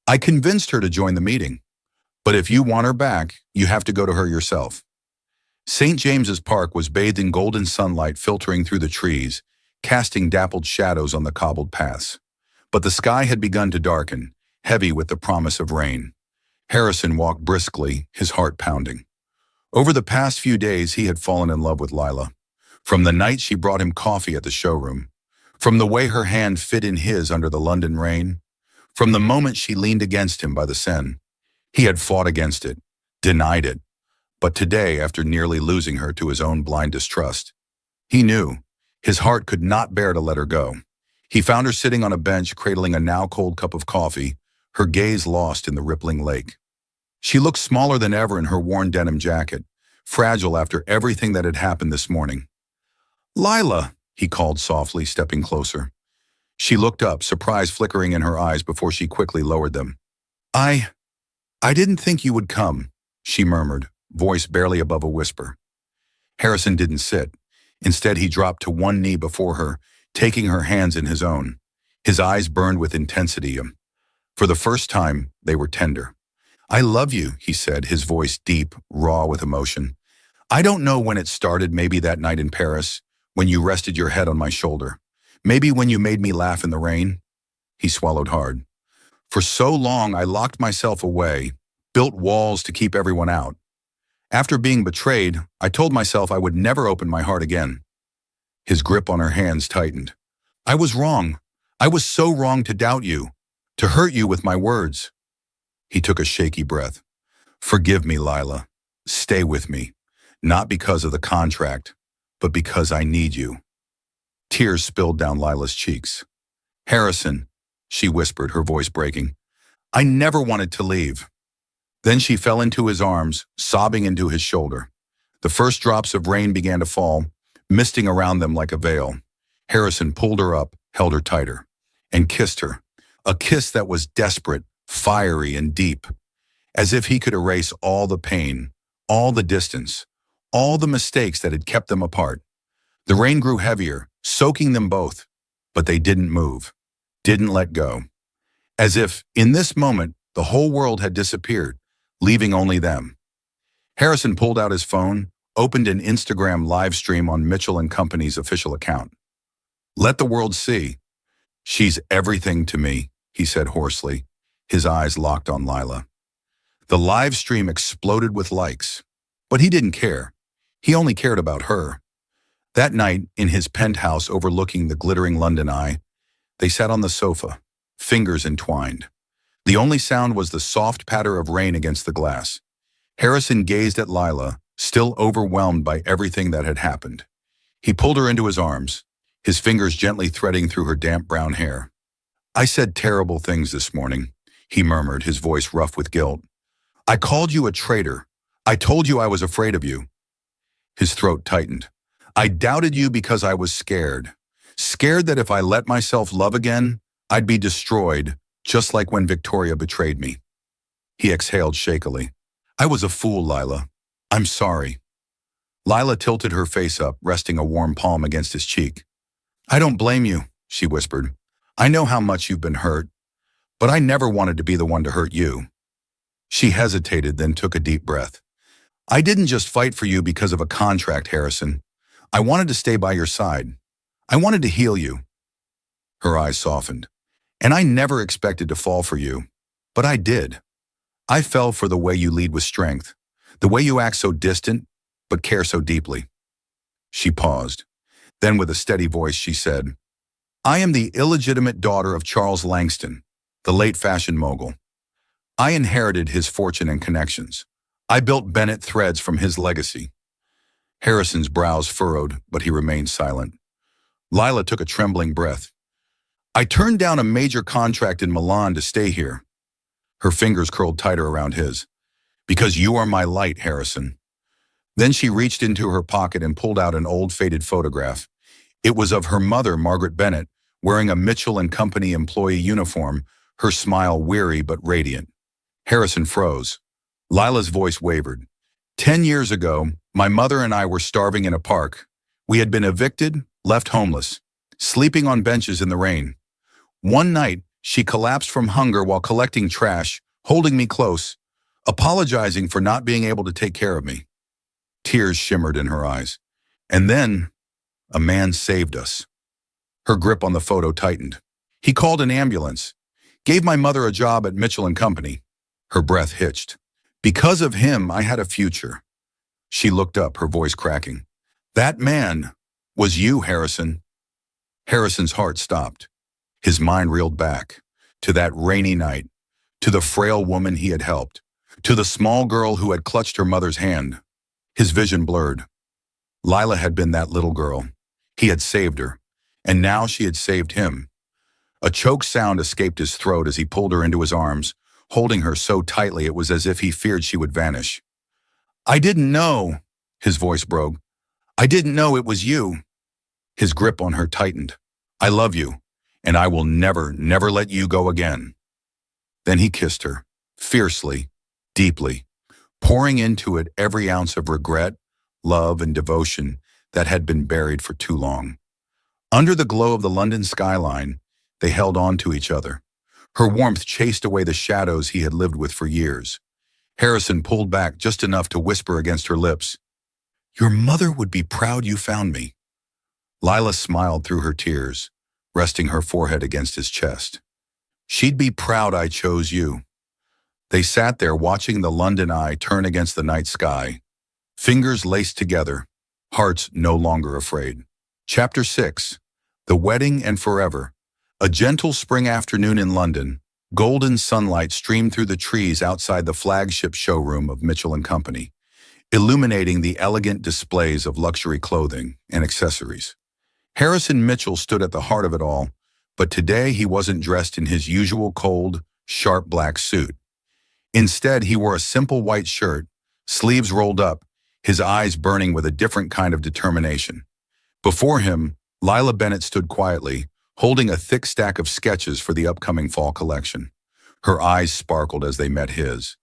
I convinced her to join the meeting. But if you want her back, you have to go to her yourself." St. James's Park was bathed in golden sunlight filtering through the trees, casting dappled shadows on the cobbled paths. But the sky had begun to darken, heavy with the promise of rain. Harrison walked briskly, his heart pounding. Over the past few days, he had fallen in love with Lila. From the night she brought him coffee at the showroom, from the way her hand fit in his under the London rain, from the moment she leaned against him by the Seine. He had fought against it, denied it. But today, after nearly losing her to his own blind distrust, he knew his heart could not bear to let her go. He found her sitting on a bench, cradling a now cold cup of coffee, her gaze lost in the rippling lake. She looked smaller than ever in her worn denim jacket, fragile after everything that had happened this morning. "Lila," he called softly, stepping closer. She looked up, surprise flickering in her eyes before she quickly lowered them. I didn't think you would come," she murmured, voice barely above a whisper. Harrison didn't sit. Instead, he dropped to one knee before her, taking her hands in his own. His eyes burned with intensity. For the first time, they were tender. "I love you," he said, his voice deep, raw with emotion. "I don't know when it started, maybe that night in Paris, when you rested your head on my shoulder. Maybe when you made me laugh in the rain." He swallowed hard. "For so long, I locked myself away, built walls to keep everyone out. After being betrayed, I told myself I would never open my heart again." His grip on her hands tightened. "I was wrong. I was so wrong to doubt you, to hurt you with my words." He took a shaky breath. "Forgive me, Lila. Stay with me. Not because of the contract, but because I need you." Tears spilled down Lila's cheeks. "Harrison," she whispered, her voice breaking, "I never wanted to leave." Then she fell into his arms, sobbing into his shoulder. The first drops of rain began to fall, misting around them like a veil. Harrison pulled her up, held her tighter, and kissed her. A kiss that was desperate, fiery, and deep, as if he could erase all the pain, all the distance, all the mistakes that had kept them apart. The rain grew heavier, soaking them both, but they didn't move, didn't let go. As if, in this moment, the whole world had disappeared, leaving only them. Harrison pulled out his phone, opened an Instagram live stream on Mitchell and Company's official account. "Let the world see. She's everything to me," he said hoarsely, his eyes locked on Lila. The live stream exploded with likes, but he didn't care. He only cared about her. That night, in his penthouse overlooking the glittering London Eye, they sat on the sofa, fingers entwined. The only sound was the soft patter of rain against the glass. Harrison gazed at Lila, still overwhelmed by everything that had happened. He pulled her into his arms, his fingers gently threading through her damp brown hair. "I said terrible things this morning," he murmured, his voice rough with guilt. "I called you a traitor. I told you I was afraid of you." His throat tightened. "I doubted you because I was scared. Scared that if I let myself love again, I'd be destroyed, just like when Victoria betrayed me." He exhaled shakily. "I was a fool, Lila. I'm sorry." Lila tilted her face up, resting a warm palm against his cheek. "I don't blame you," she whispered. "I know how much you've been hurt, but I never wanted to be the one to hurt you." She hesitated, then took a deep breath. "I didn't just fight for you because of a contract, Harrison. I wanted to stay by your side. I wanted to heal you." Her eyes softened. "And I never expected to fall for you, but I did. I fell for the way you lead with strength, the way you act so distant, but care so deeply." She paused. Then with a steady voice she said, "I am the illegitimate daughter of Charles Langston, the late fashion mogul. I inherited his fortune and connections. I built Bennett Threads from his legacy." Harrison's brows furrowed, but he remained silent. Lila took a trembling breath. "I turned down a major contract in Milan to stay here." Her fingers curled tighter around his. "Because you are my light, Harrison." Then she reached into her pocket and pulled out an old faded photograph. It was of her mother, Margaret Bennett, wearing a Mitchell and Company employee uniform, her smile weary but radiant. Harrison froze. Lila's voice wavered. 10 years ago, my mother and I were starving in a park. We had been evicted, left homeless, sleeping on benches in the rain. One night, she collapsed from hunger while collecting trash, holding me close, apologizing for not being able to take care of me. Tears shimmered in her eyes. And then, a man saved us. Her grip on the photo tightened. He called an ambulance, gave my mother a job at Mitchell and Company. Her breath hitched. Because of him, I had a future. She looked up, her voice cracking. That man was you, Harrison. Harrison's heart stopped. His mind reeled back to that rainy night, to the frail woman he had helped, to the small girl who had clutched her mother's hand. His vision blurred. Lila had been that little girl. He had saved her, and now she had saved him. A choked sound escaped his throat as he pulled her into his arms, holding her so tightly it was as if he feared she would vanish. "I didn't know," his voice broke. "I didn't know it was you." His grip on her tightened. "I love you, and I will never, never let you go again." Then he kissed her, fiercely, deeply, pouring into it every ounce of regret, love, and devotion that had been buried for too long. Under the glow of the London skyline, they held on to each other. Her warmth chased away the shadows he had lived with for years. Harrison pulled back just enough to whisper against her lips, "Your mother would be proud you found me." Lila smiled through her tears, resting her forehead against his chest. "She'd be proud I chose you." They sat there watching the London eye turn against the night sky, fingers laced together, hearts no longer afraid. Chapter 6. The Wedding and Forever. A gentle spring afternoon in London, golden sunlight streamed through the trees outside the flagship showroom of Mitchell & Company, illuminating the elegant displays of luxury clothing and accessories. Harrison Mitchell stood at the heart of it all, but today he wasn't dressed in his usual cold, sharp black suit. Instead, he wore a simple white shirt, sleeves rolled up, his eyes burning with a different kind of determination. Before him, Lila Bennett stood quietly, holding a thick stack of sketches for the upcoming fall collection. Her eyes sparkled as they met his.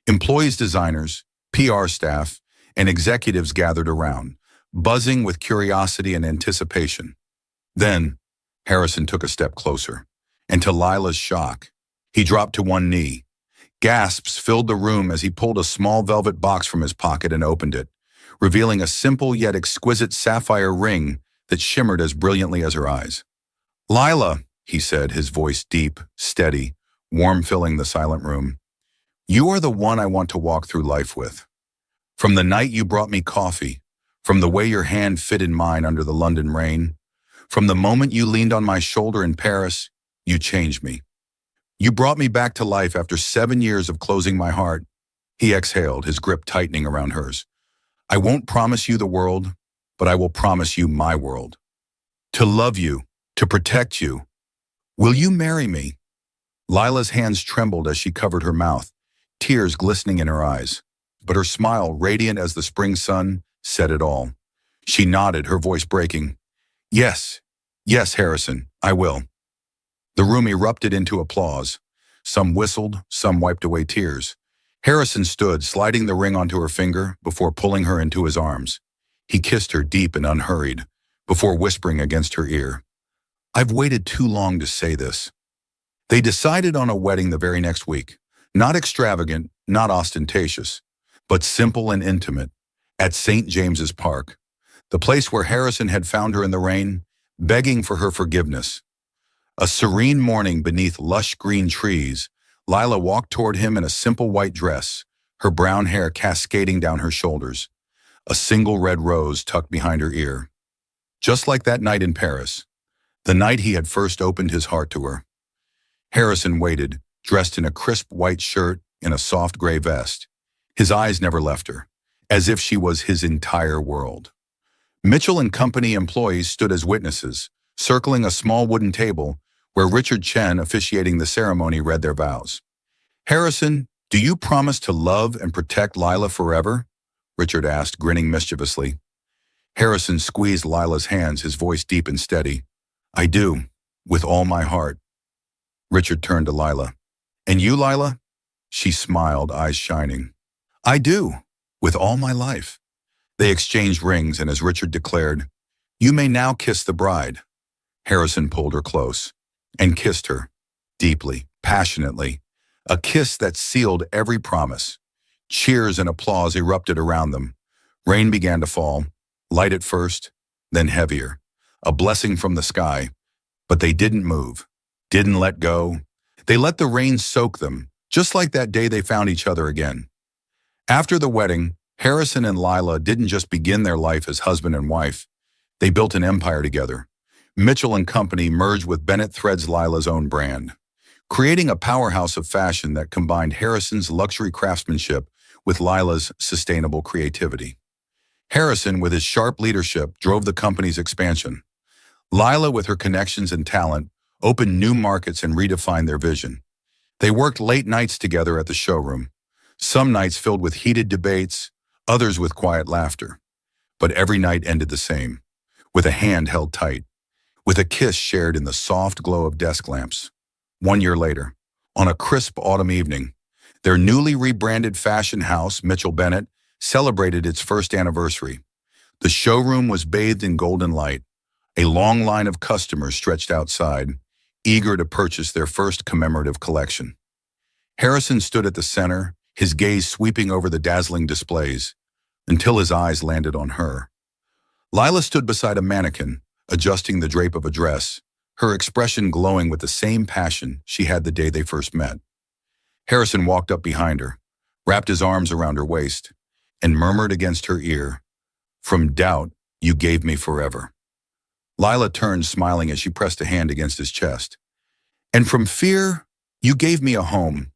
Employees, designers, PR staff, and executives gathered around, buzzing with curiosity and anticipation. Then, Harrison took a step closer, and to Lila's shock, he dropped to one knee. Gasps filled the room as he pulled a small velvet box from his pocket and opened it, revealing a simple yet exquisite sapphire ring that shimmered as brilliantly as her eyes. "Lila," he said, his voice deep, steady, warm filling the silent room, "you are the one I want to walk through life with. From the night you brought me coffee, from the way your hand fit in mine under the London rain, from the moment you leaned on my shoulder in Paris, you changed me. You brought me back to life after 7 years of closing my heart." He exhaled, his grip tightening around hers. "I won't promise you the world, but I will promise you my world. To love you, to protect you. Will you marry me?" Lila's hands trembled as she covered her mouth, tears glistening in her eyes. But her smile, radiant as the spring sun, said it all. She nodded, her voice breaking. "Yes, yes, Harrison, I will." The room erupted into applause. Some whistled, some wiped away tears. Harrison stood, sliding the ring onto her finger before pulling her into his arms. He kissed her deep and unhurried, before whispering against her ear, "I've waited too long to say this." They decided on a wedding the very next week. Not extravagant, not ostentatious, but simple and intimate, at St. James's Park, the place where Harrison had found her in the rain, begging for her forgiveness. A serene morning beneath lush green trees, Lila walked toward him in a simple white dress, her brown hair cascading down her shoulders, a single red rose tucked behind her ear. Just like that night in Paris, the night he had first opened his heart to her. Harrison waited, dressed in a crisp white shirt and a soft gray vest. His eyes never left her, as if she was his entire world. Mitchell & Company employees stood as witnesses, circling a small wooden table where Richard Chen, officiating the ceremony, read their vows. "Harrison, do you promise to love and protect Lila forever?" Richard asked, grinning mischievously. Harrison squeezed Lila's hands, his voice deep and steady. "I do, with all my heart." Richard turned to Lila. "And you, Lila?" She smiled, eyes shining. "I do, with all my life." They exchanged rings, and as Richard declared, "You may now kiss the bride," Harrison pulled her close and kissed her, deeply, passionately, a kiss that sealed every promise. Cheers and applause erupted around them. Rain began to fall, light at first, then heavier, a blessing from the sky. But they didn't move, didn't let go. They let the rain soak them, just like that day they found each other again. After the wedding, Harrison and Lila didn't just begin their life as husband and wife. They built an empire together. Mitchell & Company merged with Bennett Threads, Lila's own brand, creating a powerhouse of fashion that combined Harrison's luxury craftsmanship with Lila's sustainable creativity. Harrison, with his sharp leadership, drove the company's expansion. Lila, with her connections and talent, opened new markets and redefined their vision. They worked late nights together at the showroom, some nights filled with heated debates, others with quiet laughter. But every night ended the same, with a hand held tight, with a kiss shared in the soft glow of desk lamps. 1 year later, on a crisp autumn evening, their newly rebranded fashion house, Mitchell Bennett, celebrated its first anniversary. The showroom was bathed in golden light. A long line of customers stretched outside, eager to purchase their first commemorative collection. Harrison stood at the center, his gaze sweeping over the dazzling displays, until his eyes landed on her. Lila stood beside a mannequin, adjusting the drape of a dress, her expression glowing with the same passion she had the day they first met. Harrison walked up behind her, wrapped his arms around her waist, and murmured against her ear, "From doubt, you gave me forever." Lila turned, smiling as she pressed a hand against his chest. "And from fear, you gave me a home."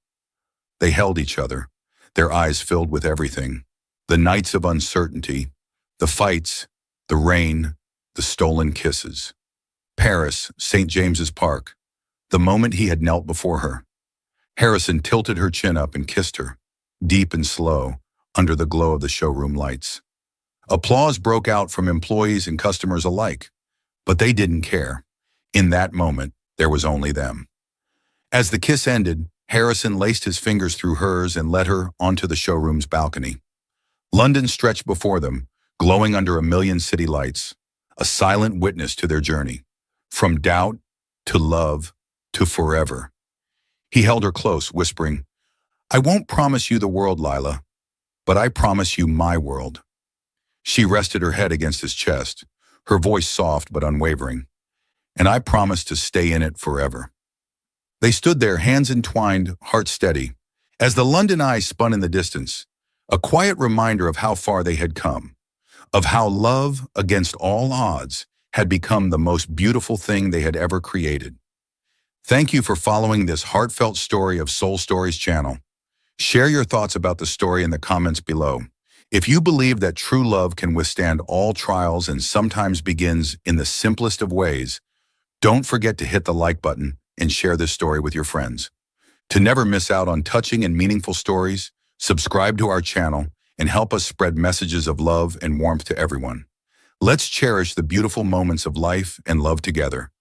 They held each other, their eyes filled with everything. The nights of uncertainty, the fights, the rain, the stolen kisses. Paris, St. James's Park, the moment he had knelt before her. Harrison tilted her chin up and kissed her, deep and slow, under the glow of the showroom lights. Applause broke out from employees and customers alike, but they didn't care. In that moment, there was only them. As the kiss ended, Harrison laced his fingers through hers and led her onto the showroom's balcony. London stretched before them, glowing under a million city lights, a silent witness to their journey, from doubt to love to forever. He held her close, whispering, "I won't promise you the world, Lila, but I promise you my world." She rested her head against his chest, her voice soft but unwavering. "And I promise to stay in it forever." They stood there, hands entwined, hearts steady, as the London Eye spun in the distance, a quiet reminder of how far they had come, of how love, against all odds, had become the most beautiful thing they had ever created. Thank you for following this heartfelt story of Soul Stories channel. Share your thoughts about the story in the comments below. If you believe that true love can withstand all trials and sometimes begins in the simplest of ways, don't forget to hit the like button and share this story with your friends. To never miss out on touching and meaningful stories, subscribe to our channel and help us spread messages of love and warmth to everyone. Let's cherish the beautiful moments of life and love together.